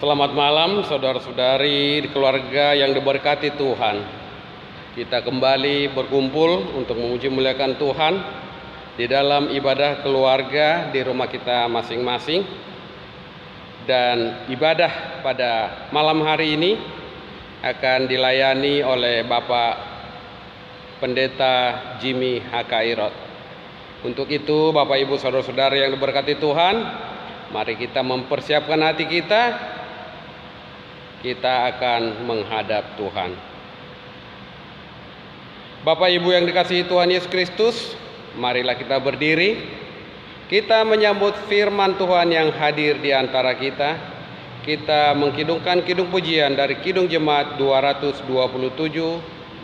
Selamat malam saudara-saudari keluarga yang diberkati Tuhan. Kita kembali berkumpul untuk memuji muliakan Tuhan di dalam ibadah keluarga di rumah kita masing-masing. Dan ibadah pada malam hari ini akan dilayani oleh Bapak Pendeta Jimmy Hakairot. Untuk itu Bapak Ibu saudara-saudari yang diberkati Tuhan, mari kita mempersiapkan hati kita. Kita akan menghadap Tuhan. Bapak Ibu yang dikasihi Tuhan Yesus Kristus, marilah kita berdiri. Kita menyambut firman Tuhan yang hadir di antara kita. Kita mengkidungkan kidung pujian dari Kidung Jemaat 227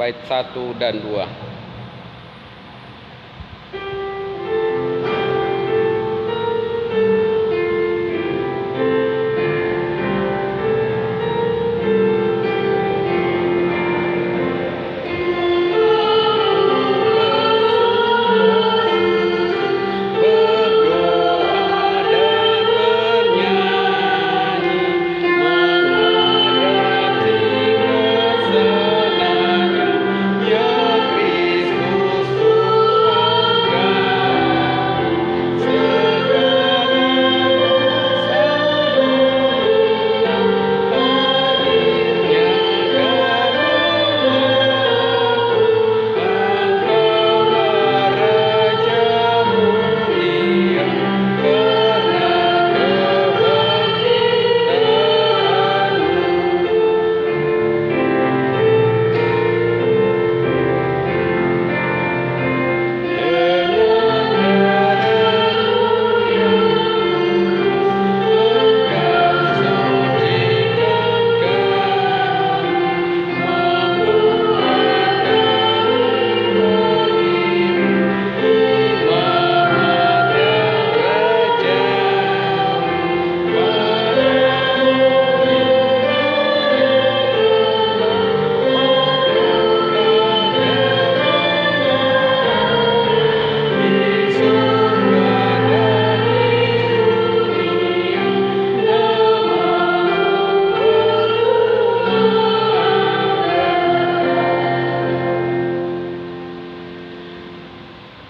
bait 1 dan 2.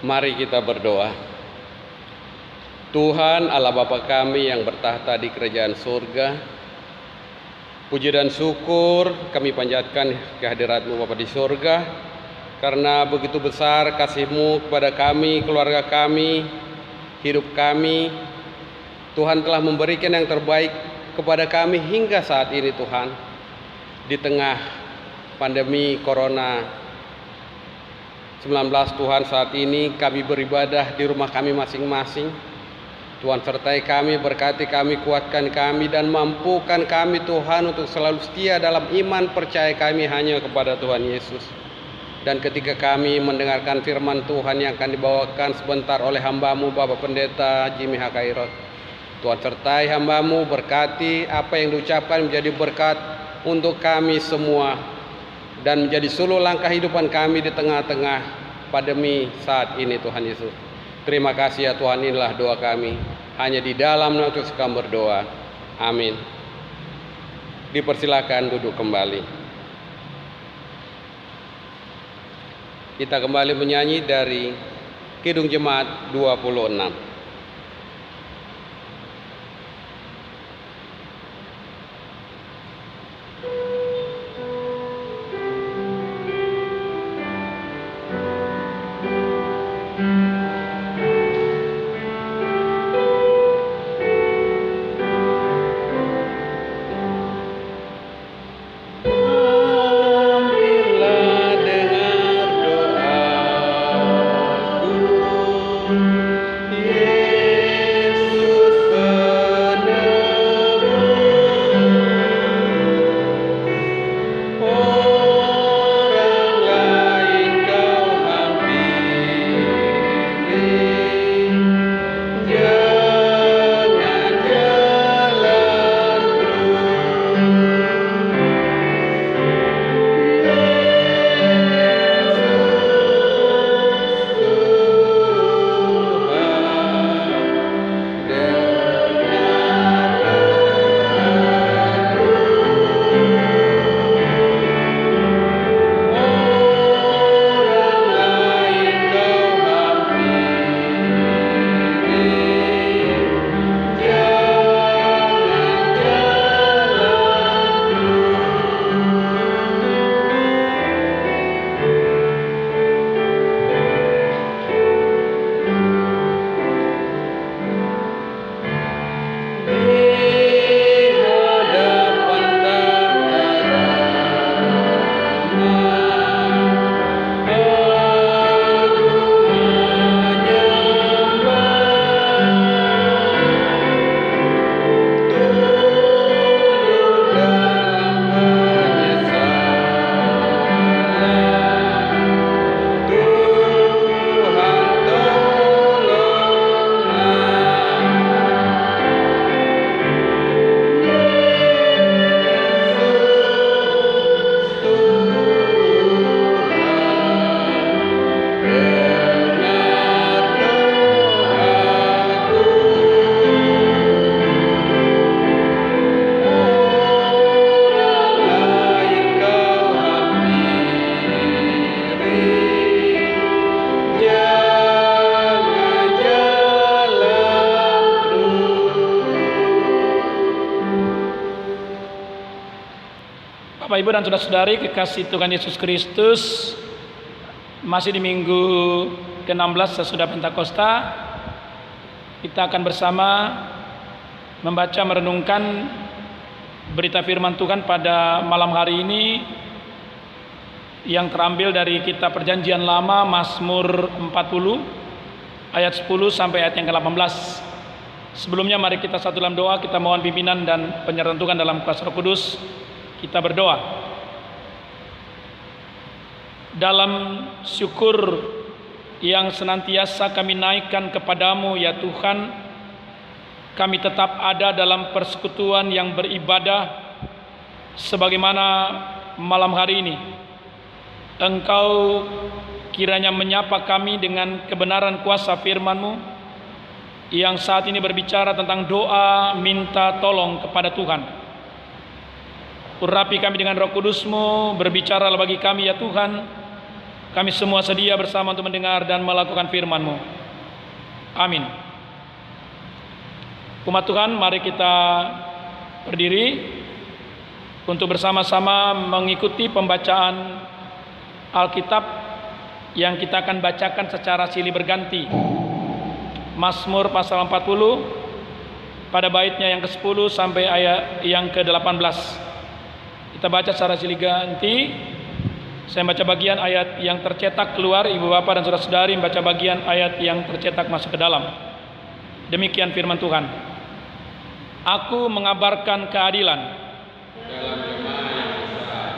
Mari kita berdoa. Tuhan Allah Bapa kami yang bertahta di kerajaan surga, puji dan syukur kami panjatkan kehadirat-Mu Bapa di surga, karena begitu besar kasih-Mu kepada kami, keluarga kami, hidup kami. Tuhan telah memberikan yang terbaik kepada kami hingga saat ini Tuhan. Di tengah pandemi Corona 19 Tuhan, saat ini kami beribadah di rumah kami masing-masing. Tuhan sertai kami, berkati kami, kuatkan kami, dan mampukan kami Tuhan untuk selalu setia dalam iman percaya kami hanya kepada Tuhan Yesus. Dan ketika kami mendengarkan firman Tuhan yang akan dibawakan sebentar oleh hamba-Mu Bapak Pendeta Jimmy Hakairot, Tuhan sertai hamba-Mu, berkati apa yang diucapkan menjadi berkat untuk kami semua, dan menjadi suluh langkah hidupan kami di tengah-tengah pandemi saat ini Tuhan Yesus. Terima kasih ya Tuhan, inilah doa kami. Hanya di dalam nama Yesus kami berdoa. Amin. Dipersilakan duduk kembali. Kita kembali menyanyi dari Kidung Jemaat 26. Yeah. Bapak, Ibu, dan saudara-saudari kekasih Tuhan Yesus Kristus, masih di minggu ke-16 sesudah Pentakosta, kita akan bersama membaca merenungkan berita firman Tuhan pada malam hari ini yang terambil dari kitab Perjanjian Lama, Mazmur 40 ayat 10 sampai ayat yang ke-18. Sebelumnya mari kita satu dalam doa, kita mohon pimpinan dan penyertaan Tuhan dalam kuasa Roh Kudus. Kita berdoa. Dalam syukur yang senantiasa kami naikkan kepadamu ya Tuhan, kami tetap ada dalam persekutuan yang beribadah sebagaimana malam hari ini. Engkau kiranya menyapa kami dengan kebenaran kuasa firman-Mu yang saat ini berbicara tentang doa minta tolong kepada Tuhan. Urapi kami dengan Roh Kudus-Mu, berbicaralah bagi kami ya Tuhan. Kami semua sedia bersama untuk mendengar dan melakukan firman-Mu. Amin. Umat Tuhan, mari kita berdiri untuk bersama-sama mengikuti pembacaan Alkitab yang kita akan bacakan secara silih berganti. Mazmur pasal 40 pada baitnya yang ke-10 sampai ayat yang ke-18. Kita baca secara silih ganti. Saya baca bagian ayat yang tercetak keluar, Ibu Bapak dan Saudara-saudari membaca bagian ayat yang tercetak masuk ke dalam. Demikian firman Tuhan. Aku mengabarkan keadilan dalam jemaah yang besar.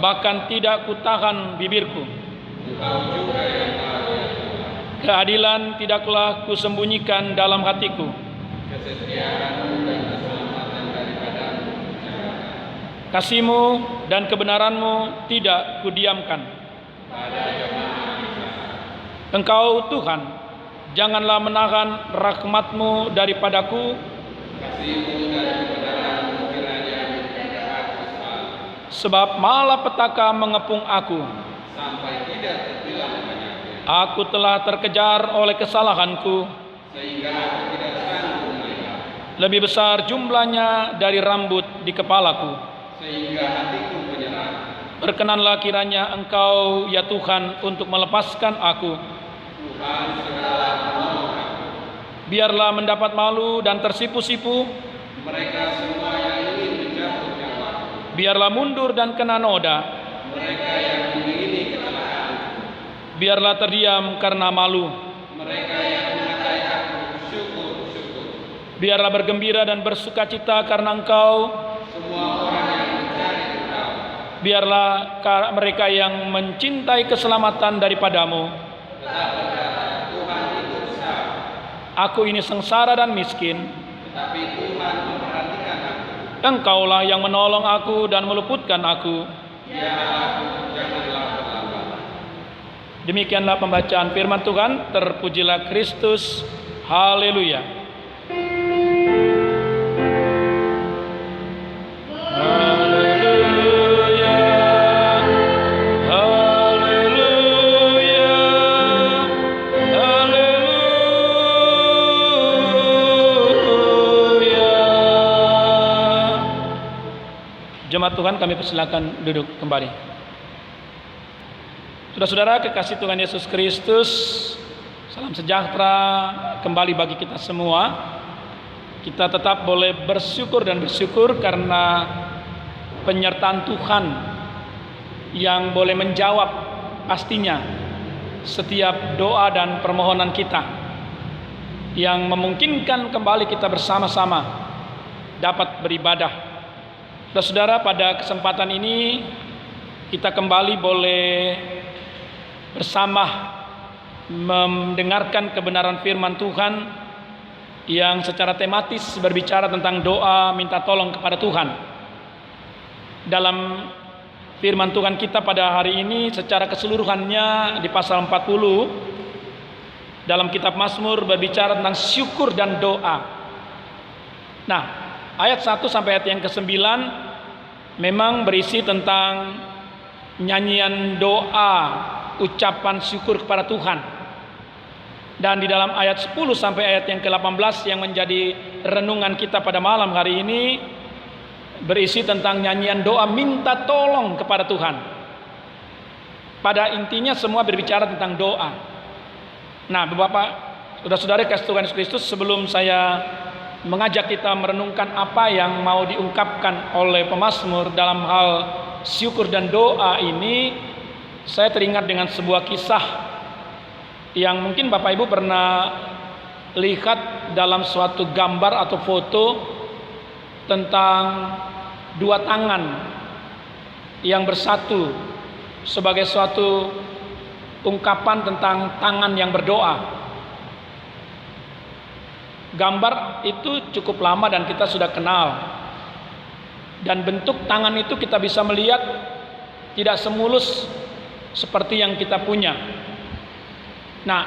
Bahkan tidak kutahan bibirku. Engkau juga yang tahu ya Tuhan. Keadilan tidaklah kusembunyikan dalam hatiku. Kesetiaan dan keselamatan daripadamu. Kasih-Mu dan kebenaran-Mu tidak kudiamkan. Pada jemaah besar. Engkau Tuhan, janganlah menahan rahmat-Mu daripadaku. Kasih-Mu dan kebenaran-Mu kiranya menjaga aku selalu. Sebab malapetaka mengepung aku. Sampai tidak terbilang banyaknya. Aku telah terkejar oleh kesalahanku. Sehingga aku tidak sanggup melihat. Lebih besar jumlahnya dari rambut di kepalaku. Sehingga hatiku menyerah. Berkenanlah kiranya Engkau ya Tuhan untuk melepaskan aku. Tuhan segeralah menolong aku. Biarlah mendapat malu dan tersipu-sipu. Mereka semua yang ingin menjatuh nyawaku. Biarlah mundur dan kena noda. Mereka yang mengingini kecelakaan. Biarlah terdiam karena malu. Mereka yang mengatai aku syukur. Biarlah bergembira dan bersukacita karena Engkau. Semua orang yang mencari Engkau. Biarlah mereka yang mencintai keselamatan daripadamu. Tetap berkata, Tuhan itu besar. Aku ini sengsara dan miskin. Tetapi Tuhan memperhatikan aku. Engkaulah yang menolong aku dan meluputkan aku. Ya Allah, janganlah terlambat. Demikianlah pembacaan firman Tuhan. Terpujilah Kristus. Haleluya. Jemaat Tuhan, kami persilakan duduk kembali. Saudara-saudara kekasih Tuhan Yesus Kristus, salam sejahtera kembali bagi kita semua. Kita tetap boleh bersyukur dan bersyukur karena penyertaan Tuhan yang boleh menjawab pastinya setiap doa dan permohonan kita, yang memungkinkan kembali kita bersama-sama dapat beribadah. Saudara, pada kesempatan ini kita kembali boleh bersama mendengarkan kebenaran firman Tuhan yang secara tematis berbicara tentang doa minta tolong kepada Tuhan. Dalam firman Tuhan kita pada hari ini secara keseluruhannya di pasal 40 dalam kitab Mazmur berbicara tentang syukur dan doa. Nah, ayat 1 sampai ayat yang ke-9 memang berisi tentang nyanyian doa, ucapan syukur kepada Tuhan. Dan di dalam ayat 10 sampai ayat yang ke-18 yang menjadi renungan kita pada malam hari ini berisi tentang nyanyian doa minta tolong kepada Tuhan. Pada intinya semua berbicara tentang doa. Nah, Bapak, saudara-saudara kasih Tuhan Yesus Kristus, sebelum saya mengajak kita merenungkan apa yang mau diungkapkan oleh pemazmur dalam hal syukur dan doa ini, saya teringat dengan sebuah kisah yang mungkin Bapak Ibu pernah lihat dalam suatu gambar atau foto tentang dua tangan yang bersatu sebagai suatu ungkapan tentang tangan yang berdoa. Gambar itu cukup lama dan kita sudah kenal. Dan bentuk tangan itu kita bisa melihat tidak semulus seperti yang kita punya. Nah,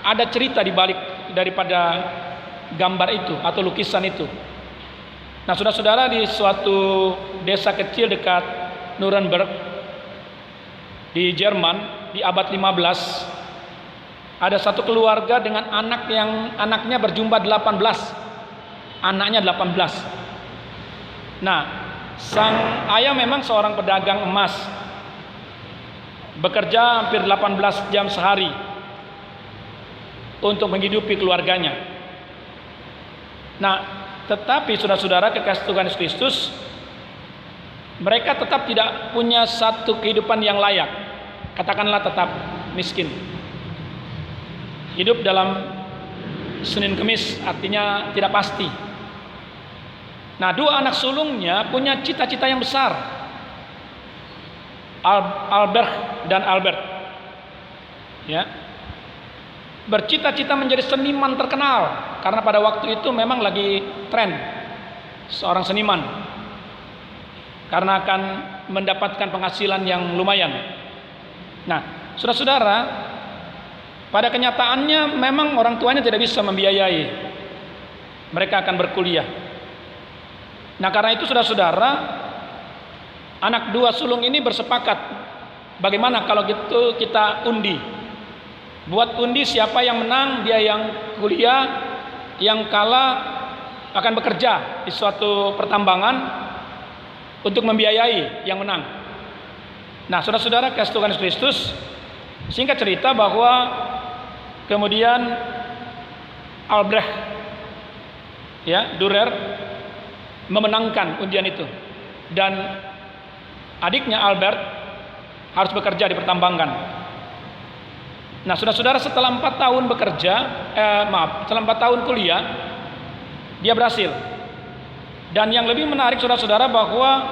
ada cerita di balik daripada gambar itu atau lukisan itu. Nah, saudara-saudara, di suatu desa kecil dekat Nuremberg di Jerman di abad 15, ada satu keluarga dengan anaknya berjumlah 18. Anaknya 18. Nah, sang ayah memang seorang pedagang emas. Bekerja hampir 18 jam sehari untuk menghidupi keluarganya. Nah, tetapi saudara-saudara kekasih Tuhan Yesus Kristus, mereka tetap tidak punya satu kehidupan yang layak. Katakanlah tetap miskin. Hidup dalam Senin Kemis, artinya tidak pasti. Nah, dua anak sulungnya punya cita-cita yang besar. Albert dan Albert, ya, bercita-cita menjadi seniman terkenal karena pada waktu itu memang lagi tren seorang seniman, karena akan mendapatkan penghasilan yang lumayan. Nah, saudara-saudara, pada kenyataannya memang orang tuanya tidak bisa membiayai mereka akan berkuliah. Nah, karena itu saudara-saudara, anak dua sulung ini bersepakat, bagaimana kalau gitu kita undi. Buat undi, siapa yang menang dia yang kuliah, yang kalah akan bekerja di suatu pertambangan untuk membiayai yang menang. Nah, saudara-saudara kasih Tuhan Yesus Kristus, singkat cerita bahwa kemudian Albrecht, ya, Dürer memenangkan undian itu, dan adiknya Albert harus bekerja di pertambangan. Nah, saudara-saudara, setelah 4 tahun bekerja, setelah 4 tahun kuliah, dia berhasil. Dan yang lebih menarik saudara-saudara, bahwa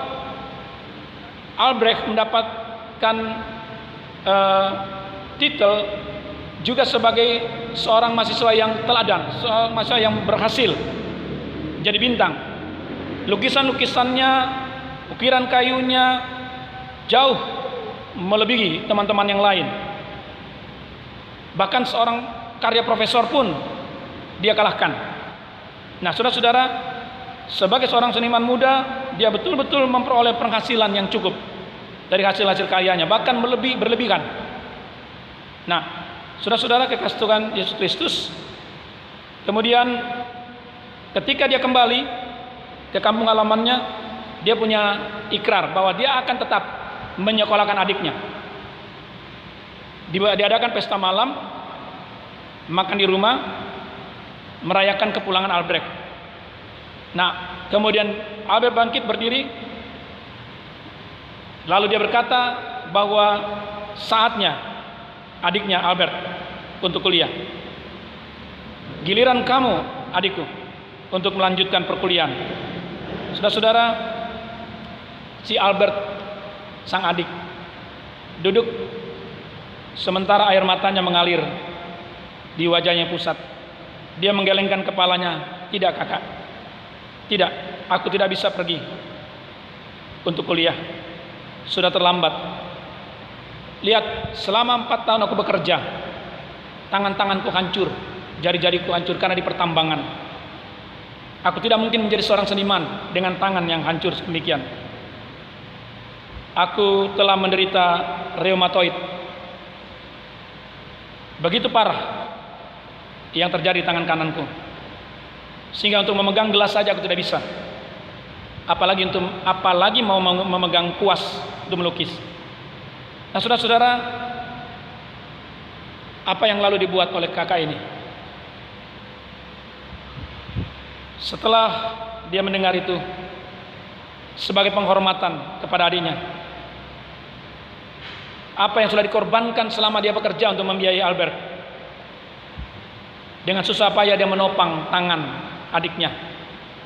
Albrecht mendapatkan titel juga sebagai seorang mahasiswa yang teladan, seorang mahasiswa yang berhasil jadi bintang. Lukisan-lukisannya, ukiran kayunya jauh melebihi teman-teman yang lain. Bahkan seorang karya profesor pun dia kalahkan. Nah, saudara-saudara, sebagai seorang seniman muda, dia betul-betul memperoleh penghasilan yang cukup dari hasil-hasil karyanya, bahkan berlebihan. Nah, saudara-saudara kekasih Tuhan Yesus Kristus, kemudian ketika dia kembali ke kampung halamannya, dia punya ikrar bahwa dia akan tetap menyekolahkan adiknya. Diadakan pesta malam, makan di rumah, merayakan kepulangan Albrecht. Nah, kemudian Albert bangkit berdiri, lalu dia berkata bahwa saatnya adiknya Albert untuk kuliah. Giliran kamu, adikku, untuk melanjutkan perkuliahan. Saudara-saudara, si Albert, sang adik, duduk sementara air matanya mengalir di wajahnya pusat. Dia menggelengkan kepalanya. Tidak, kakak, tidak, aku tidak bisa pergi untuk kuliah, sudah terlambat. Lihat, selama 4 tahun aku bekerja, tangan-tanganku hancur, jari-jariku hancur karena di pertambangan. Aku tidak mungkin menjadi seorang seniman dengan tangan yang hancur sedemikian. Aku telah menderita reumatoid. Begitu parah yang terjadi di tangan kananku, sehingga untuk memegang gelas saja aku tidak bisa. apalagi mau memegang kuas untuk melukis. Nah, saudara-saudara, apa yang lalu dibuat oleh kakak ini? Setelah dia mendengar itu, sebagai penghormatan kepada adiknya, apa yang sudah dikorbankan selama dia bekerja untuk membiayai Albert, dengan susah payah dia menopang tangan adiknya,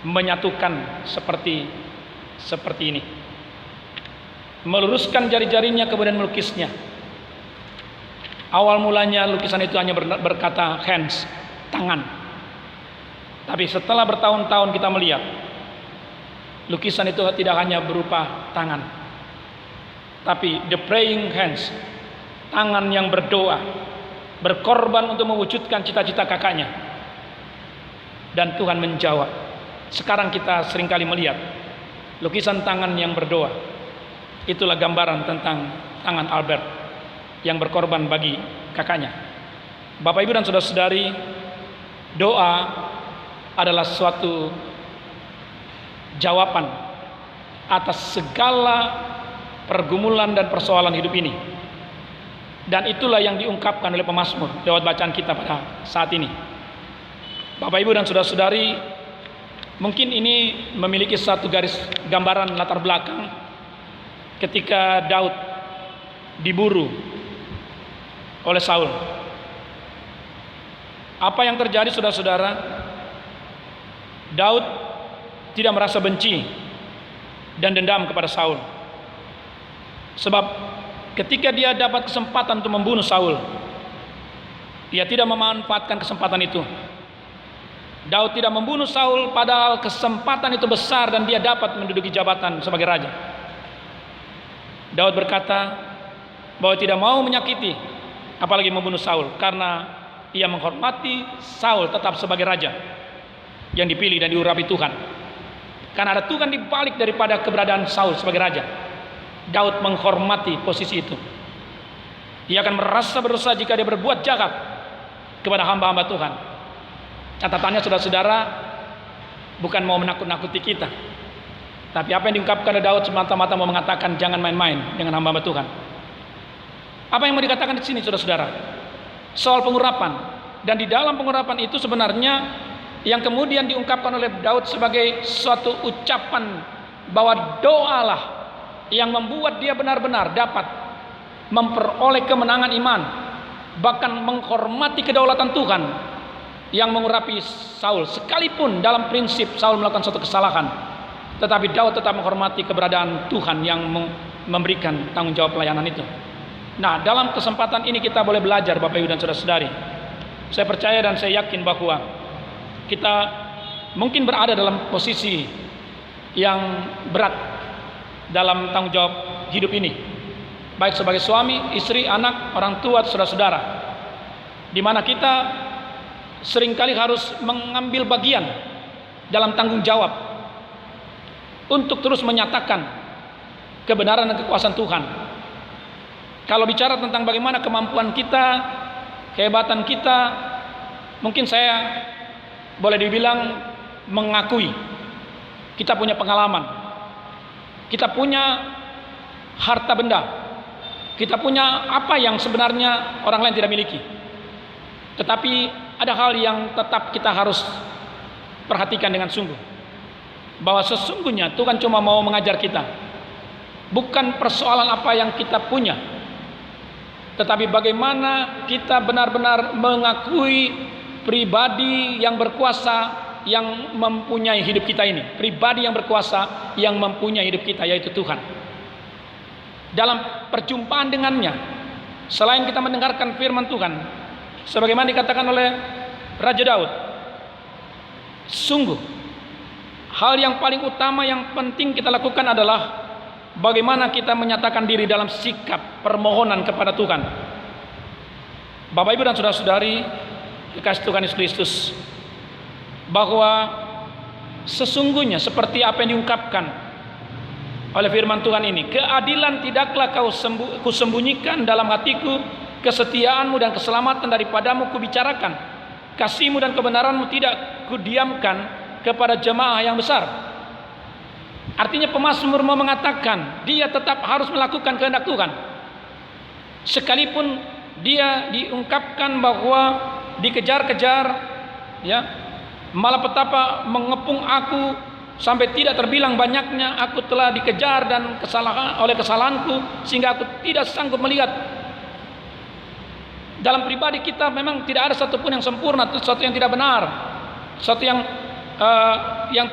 menyatukan seperti ini, meluruskan jari-jarinya, kemudian melukisnya. Awal mulanya lukisan itu hanya berkata hands, tangan. Tapi setelah bertahun-tahun kita melihat lukisan itu tidak hanya berupa tangan, tapi the praying hands, tangan yang berdoa, berkorban untuk mewujudkan cita-cita kakaknya. Dan Tuhan menjawab. Sekarang kita seringkali melihat lukisan tangan yang berdoa. Itulah gambaran tentang tangan Albert yang berkorban bagi kakaknya. Bapak, Ibu, dan saudara-saudari, doa adalah suatu jawaban atas segala pergumulan dan persoalan hidup ini. Dan itulah yang diungkapkan oleh pemazmur lewat bacaan kita pada saat ini. Bapak, Ibu, dan saudara-saudari, mungkin ini memiliki satu garis gambaran latar belakang ketika Daud diburu oleh Saul. Apa yang terjadi, saudara-saudara? Daud tidak merasa benci dan dendam kepada Saul. Sebab ketika dia dapat kesempatan untuk membunuh Saul, dia tidak memanfaatkan kesempatan itu. Daud tidak membunuh Saul padahal kesempatan itu besar dan dia dapat menduduki jabatan sebagai raja. Daud berkata bahwa tidak mau menyakiti apalagi membunuh Saul, karena ia menghormati Saul tetap sebagai raja yang dipilih dan diurapi Tuhan. Karena ada Tuhan di balik daripada keberadaan Saul sebagai raja. Daud menghormati posisi itu. Ia akan merasa berdosa jika dia berbuat jahat kepada hamba-hamba Tuhan. Catatannya, saudara-saudara, bukan mau menakut-nakuti kita, tapi apa yang diungkapkan oleh Daud semata-mata mau mengatakan jangan main-main dengan hamba-hamba Tuhan. Apa yang mau dikatakan di sini, saudara-saudara? Soal pengurapan. Dan di dalam pengurapan itu sebenarnya yang kemudian diungkapkan oleh Daud sebagai suatu ucapan bahwa doalah yang membuat dia benar-benar dapat memperoleh kemenangan iman, bahkan menghormati kedaulatan Tuhan yang mengurapi Saul. Sekalipun dalam prinsip Saul melakukan suatu kesalahan, tetapi Daud tetap menghormati keberadaan Tuhan yang memberikan tanggung jawab pelayanan itu. Nah, dalam kesempatan ini kita boleh belajar, Bapak, Ibu, dan saudara-saudari. Saya percaya dan saya yakin bahwa kita mungkin berada dalam posisi yang berat dalam tanggung jawab hidup ini, baik sebagai suami, istri, anak, orang tua, saudara-saudara, di mana kita seringkali harus mengambil bagian dalam tanggung jawab untuk terus menyatakan kebenaran dan kekuasaan Tuhan. Kalau bicara tentang bagaimana kemampuan kita, kehebatan kita, mungkin saya boleh dibilang mengakui kita punya pengalaman, kita punya harta benda, kita punya apa yang sebenarnya orang lain tidak miliki. Tetapi ada hal yang tetap kita harus perhatikan dengan sungguh, bahwa sesungguhnya Tuhan cuma mau mengajar kita, bukan persoalan apa yang kita punya, tetapi bagaimana kita benar-benar mengakui pribadi yang berkuasa yang mempunyai hidup kita ini, pribadi yang berkuasa yang mempunyai hidup kita, yaitu Tuhan. Dalam perjumpaan dengannya, selain kita mendengarkan firman Tuhan, sebagaimana dikatakan oleh Raja Daud, sungguh hal yang paling utama yang penting kita lakukan adalah bagaimana kita menyatakan diri dalam sikap permohonan kepada Tuhan. Bapak, Ibu, dan saudara-saudari kekasih Tuhan Yesus Kristus, bahwa sesungguhnya seperti apa yang diungkapkan oleh firman Tuhan ini, keadilan tidaklah kusembunyikan dalam hatiku, kesetiaanmu dan keselamatan daripadamu kubicarakan, kasihmu dan kebenaranmu tidak kudiamkan kepada jemaah yang besar. Artinya pemazmur mau mengatakan dia tetap harus melakukan kehendak Tuhan. Sekalipun dia diungkapkan bahwa dikejar-kejar, ya, malapetaka mengepung aku sampai tidak terbilang banyaknya aku telah dikejar dan oleh kesalahanku sehingga aku tidak sanggup melihat. Dalam pribadi kita memang tidak ada satupun yang sempurna, sesuatu yang tidak benar, sesuatu yang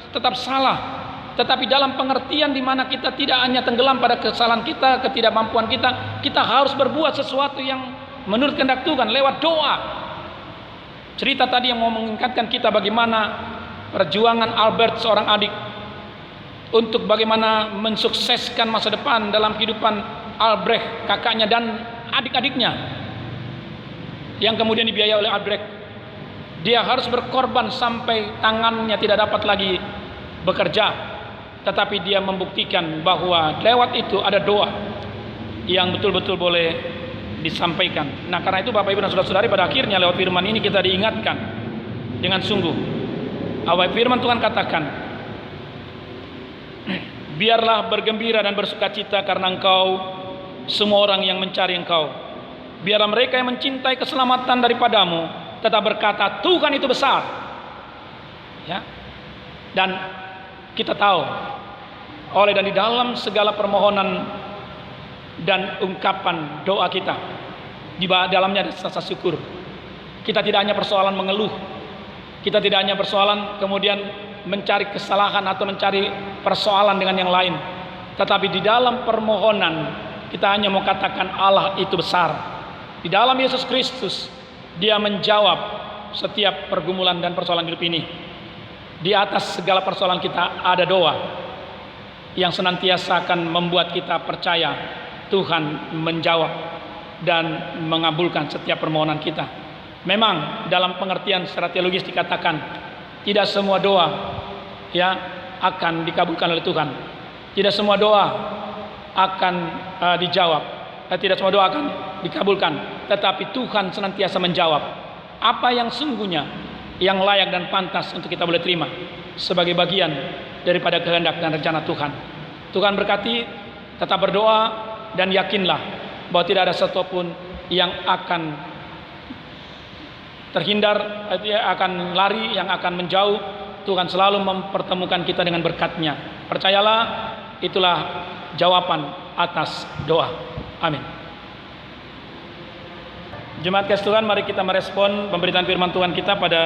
tetap salah. Tetapi dalam pengertian di mana kita tidak hanya tenggelam pada kesalahan kita, ketidakmampuan kita, kita harus berbuat sesuatu yang menurut kehendak Tuhan lewat doa. Cerita tadi yang mau mengingatkan kita bagaimana perjuangan Albert, seorang adik, untuk bagaimana mensukseskan masa depan dalam kehidupan Albrecht, kakaknya dan adik-adiknya, yang kemudian dibiayai oleh Albrecht. Dia harus berkorban sampai tangannya tidak dapat lagi bekerja. Tetapi dia membuktikan bahwa lewat itu ada doa yang betul-betul boleh disampaikan. Nah, karena itu Bapak Ibu dan Saudara-saudari, pada akhirnya lewat firman ini kita diingatkan dengan sungguh. Awal firman Tuhan katakan, biarlah bergembira dan bersukacita karena engkau, semua orang yang mencari engkau. Biarlah mereka yang mencintai keselamatan daripadamu tetap berkata, Tuhan itu besar. Ya. Dan kita tahu oleh dan di dalam segala permohonan dan ungkapan doa kita, di dalamnya ada rasa syukur. Kita tidak hanya persoalan mengeluh, kita tidak hanya persoalan kemudian mencari kesalahan atau mencari persoalan dengan yang lain, tetapi di dalam permohonan kita hanya mau katakan Allah itu besar. Di dalam Yesus Kristus Dia menjawab setiap pergumulan dan persoalan hidup ini. Di atas segala persoalan kita ada doa yang senantiasa akan membuat kita percaya Tuhan menjawab dan mengabulkan setiap permohonan kita. Memang dalam pengertian secara teologis dikatakan tidak semua doa ya akan dikabulkan oleh Tuhan. Tidak semua doa akan dijawab. Tidak semua doa akan dikabulkan, tetapi Tuhan senantiasa menjawab apa yang sungguhnya yang layak dan pantas untuk kita boleh terima sebagai bagian daripada kehendak dan rencana Tuhan. Tuhan berkati, tetap berdoa dan yakinlah bahwa tidak ada satupun yang akan terhindar, akan lari, yang akan menjauh. Tuhan selalu mempertemukan kita dengan berkat-Nya. Percayalah, itulah jawaban atas doa. Amin. Jemaat kasih Tuhan, mari kita merespon pemberitaan firman Tuhan kita pada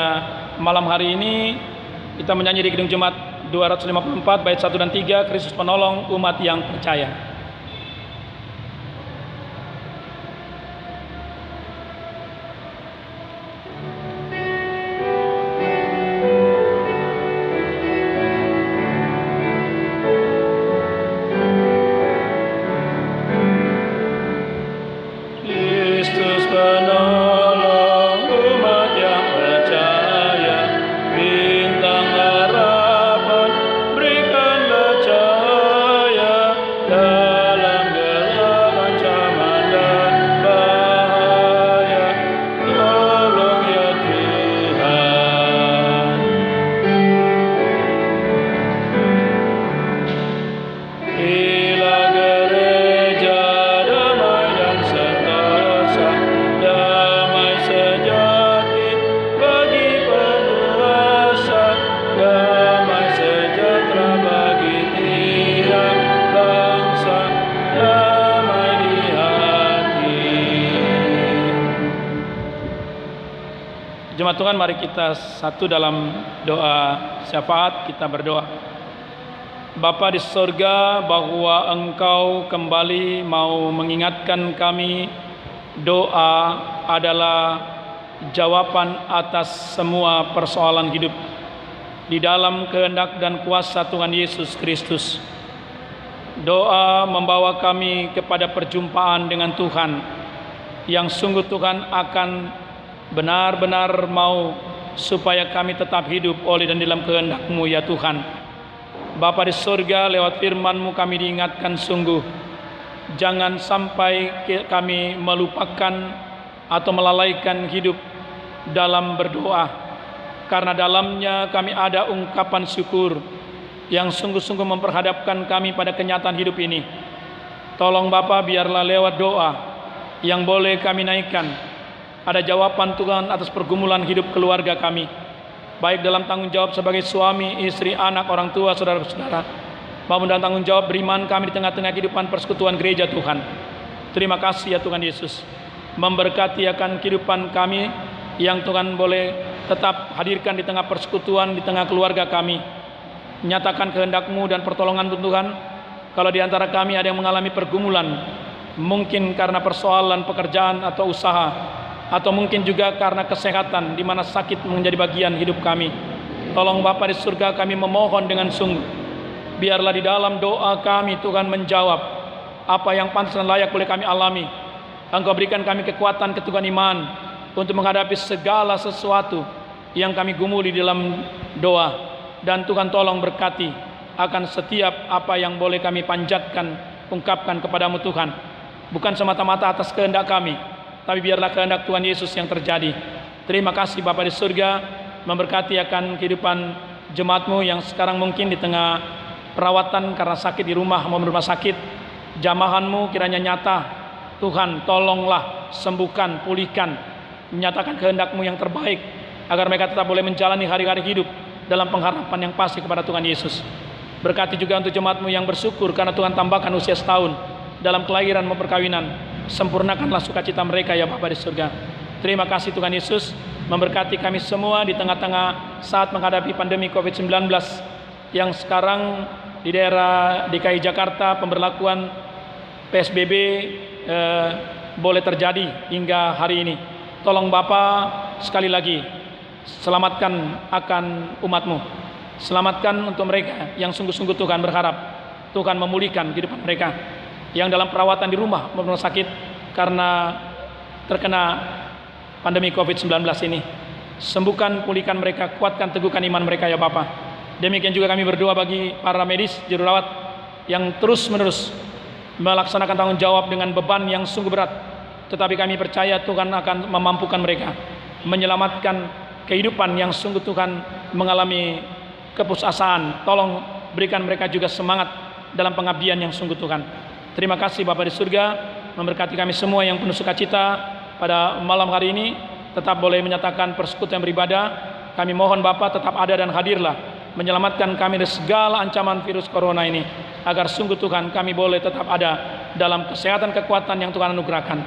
malam hari ini. Kita menyanyi di Kidung Jemaat 254 bait 1 dan 3, Kristus penolong umat yang percaya. Jemaat Tuhan, mari kita satu dalam doa syafaat. Kita berdoa. Bapa di sorga, bahwa Engkau kembali mau mengingatkan kami, doa adalah jawaban atas semua persoalan hidup di dalam kehendak dan kuasa Tuhan Yesus Kristus. Doa membawa kami kepada perjumpaan dengan Tuhan yang sungguh Tuhan akan benar-benar mau supaya kami tetap hidup oleh dan dalam kehendak-Mu ya Tuhan. Bapa di surga, lewat firman-Mu kami diingatkan sungguh, jangan sampai kami melupakan atau melalaikan hidup dalam berdoa, karena dalamnya kami ada ungkapan syukur, yang sungguh-sungguh memperhadapkan kami pada kenyataan hidup ini. Tolong Bapa, biarlah lewat doa yang boleh kami naikkan, ada jawaban Tuhan atas pergumulan hidup keluarga kami, baik dalam tanggung jawab sebagai suami, istri, anak, orang tua, saudara-saudara, maupun dalam tanggung jawab beriman kami di tengah-tengah kehidupan persekutuan gereja Tuhan. Terima kasih ya Tuhan Yesus, memberkati akan kehidupan kami yang Tuhan boleh tetap hadirkan di tengah persekutuan, di tengah keluarga kami. Nyatakan kehendak-Mu dan pertolongan Tuhan. Kalau di antara kami ada yang mengalami pergumulan, mungkin karena persoalan pekerjaan atau usaha, atau mungkin juga karena kesehatan, di mana sakit menjadi bagian hidup kami. Tolong Bapa di surga, kami memohon dengan sungguh, biarlah di dalam doa kami Tuhan menjawab apa yang pantas dan layak boleh kami alami. Engkau berikan kami kekuatan, keteguhan iman untuk menghadapi segala sesuatu yang kami gumuli dalam doa. Dan Tuhan tolong berkati akan setiap apa yang boleh kami panjatkan, ungkapkan kepadamu Tuhan. Bukan semata-mata atas kehendak kami, tapi biarlah kehendak Tuhan Yesus yang terjadi. Terima kasih Bapa di surga, memberkati akan kehidupan jemaat-Mu yang sekarang mungkin di tengah perawatan karena sakit di rumah maupun rumah sakit. Jamahan-Mu kiranya nyata. Tuhan tolonglah, sembuhkan, pulihkan, menyatakan kehendak-Mu yang terbaik, agar mereka tetap boleh menjalani hari-hari hidup dalam pengharapan yang pasti kepada Tuhan Yesus. Berkati juga untuk jemaat-Mu yang bersyukur karena Tuhan tambahkan usia setahun dalam kelahiran maupun perkawinan. Sempurnakanlah sukacita mereka ya Bapa di surga. Terima kasih Tuhan Yesus, memberkati kami semua di tengah-tengah saat menghadapi pandemi COVID-19 yang sekarang di daerah DKI Jakarta pemberlakuan PSBB boleh terjadi hingga hari ini. Tolong Bapa sekali lagi, selamatkan akan umat-Mu. Selamatkan untuk mereka yang sungguh-sungguh Tuhan berharap Tuhan memulihkan kehidupan mereka yang dalam perawatan di rumah maupun rumah sakit karena terkena pandemi COVID-19 ini. Sembuhkan, pulihkan mereka, kuatkan, teguhkan iman mereka ya Bapa. Demikian juga kami berdoa bagi para medis, juru rawat yang terus-menerus melaksanakan tanggung jawab dengan beban yang sungguh berat. Tetapi kami percaya Tuhan akan memampukan mereka menyelamatkan kehidupan yang sungguh Tuhan mengalami keputusasaan. Tolong berikan mereka juga semangat dalam pengabdian yang sungguh Tuhan. Terima kasih Bapa di surga, memberkati kami semua yang penuh sukacita pada malam hari ini, tetap boleh menyatakan persekutuan beribadah. Kami mohon Bapa tetap ada dan hadirlah, menyelamatkan kami dari segala ancaman virus corona ini, agar sungguh Tuhan kami boleh tetap ada dalam kesehatan kekuatan yang Tuhan anugerahkan.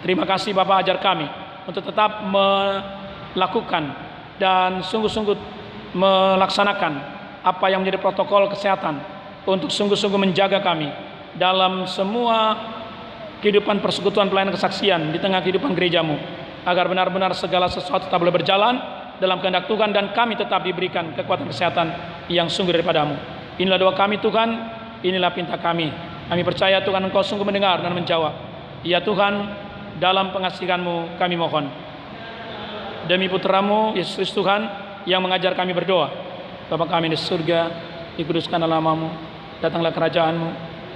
Terima kasih Bapa, ajar kami untuk tetap melakukan dan sungguh-sungguh melaksanakan apa yang menjadi protokol kesehatan untuk sungguh-sungguh menjaga kami dalam semua kehidupan persekutuan pelayanan kesaksian di tengah kehidupan gereja-Mu, agar benar-benar segala sesuatu tetap boleh berjalan dalam kehendak Tuhan dan kami tetap diberikan kekuatan kesehatan yang sungguh daripada-Mu. Inilah doa kami Tuhan, inilah pinta kami. Kami percaya Tuhan Engkau sungguh mendengar dan menjawab. Ya Tuhan, dalam pengasihan-Mu kami mohon. Demi putra-Mu Yesus Kristus Tuhan yang mengajar kami berdoa. Bapa kami di surga, dikuduskanlah nama-Mu, datanglah kerajaan-Mu,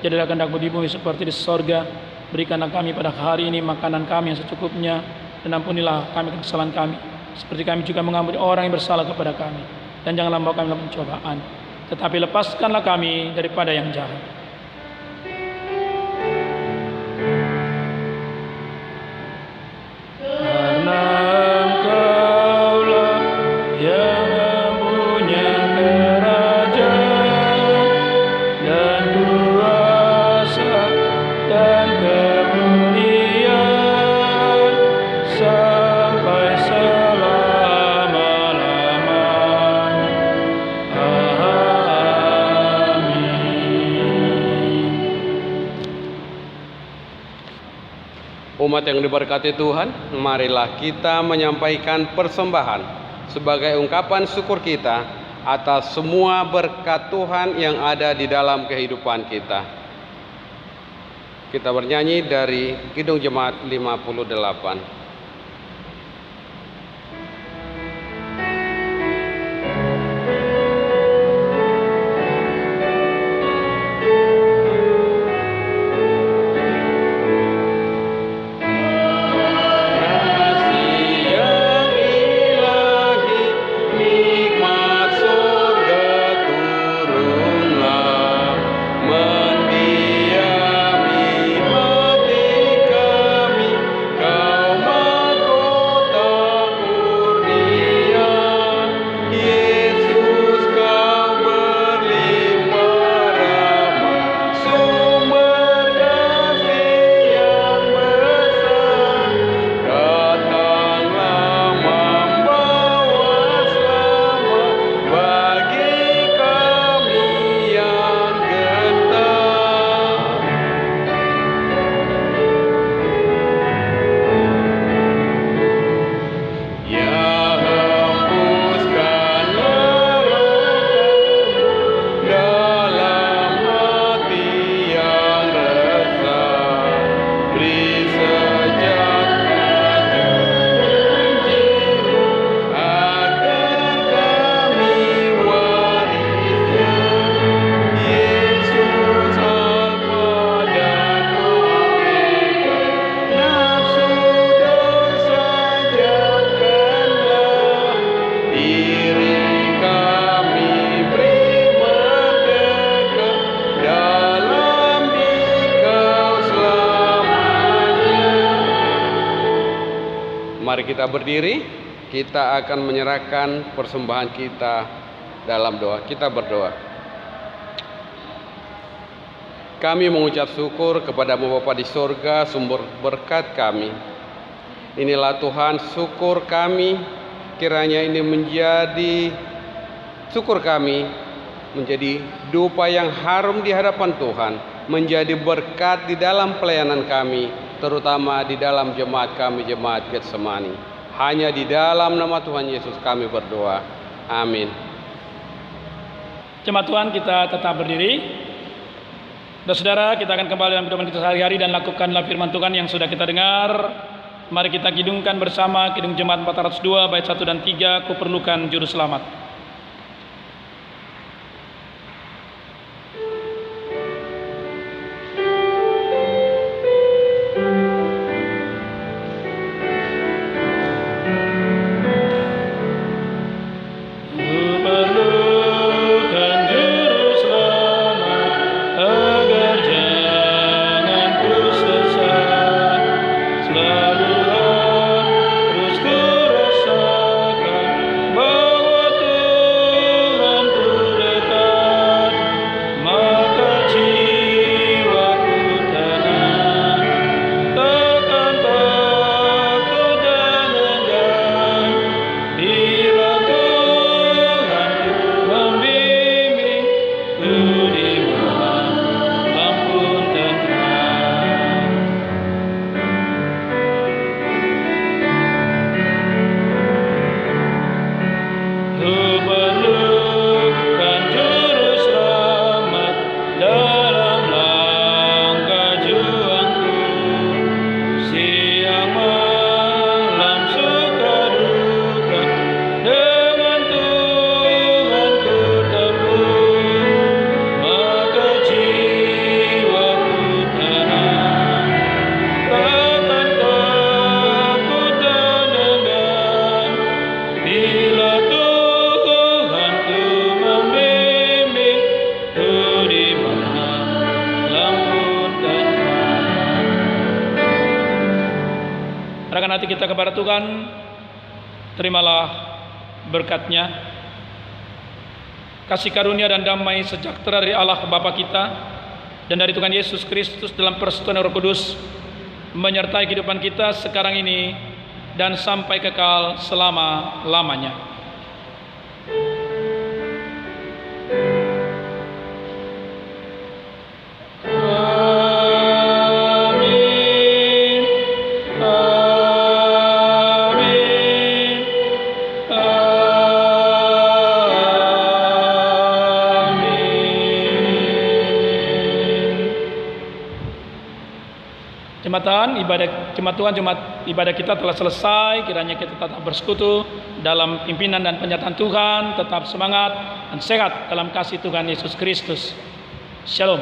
jadilah kehendak-Mu di bumi seperti di sorga. Berikanlah kami pada hari ini makanan kami yang secukupnya, dan ampunilah kami kesalahan kami, seperti kami juga mengampuni orang yang bersalah kepada kami. Dan janganlah membawa kami dalam pencobaan, tetapi lepaskanlah kami daripada yang jahat. Umat yang diberkati Tuhan, marilah kita menyampaikan persembahan sebagai ungkapan syukur kita atas semua berkat Tuhan yang ada di dalam kehidupan kita. Kita bernyanyi dari Kidung Jemaat 58. kita berdiri, kita akan menyerahkan persembahan kita dalam doa. Kita berdoa. Kami mengucap syukur kepada-Mu Bapa di sorga, sumber berkat kami. Inilah Tuhan, syukur kami, kiranya ini menjadi syukur kami, menjadi dupa yang harum di hadapan Tuhan, menjadi berkat di dalam pelayanan kami, terutama di dalam jemaat kami, jemaat Getsemani. Hanya di dalam nama Tuhan Yesus kami berdoa. Amin. Jemaat Tuhan, kita tetap berdiri. Saudara, kita akan kembali dalam kehidupan kita sehari-hari dan lakukanlah firman Tuhan yang sudah kita dengar. Mari kita kidungkan bersama Kidung Jemaat 402 bait 1 dan 3, Kuperlukan Juru Selamat. Serahkan hati kita kepada Tuhan, terimalah berkat-Nya. Kasih karunia dan damai sejahtera dari Allah Bapa kita dan dari Tuhan Yesus Kristus dalam persekutuan Roh Kudus menyertai kehidupan kita sekarang ini dan sampai kekal selama-lamanya. Jemaat ibadah kita telah selesai. Kiranya kita tetap bersekutu dalam pimpinan dan penyertaan Tuhan, tetap semangat dan sehat dalam kasih Tuhan Yesus Kristus. Shalom.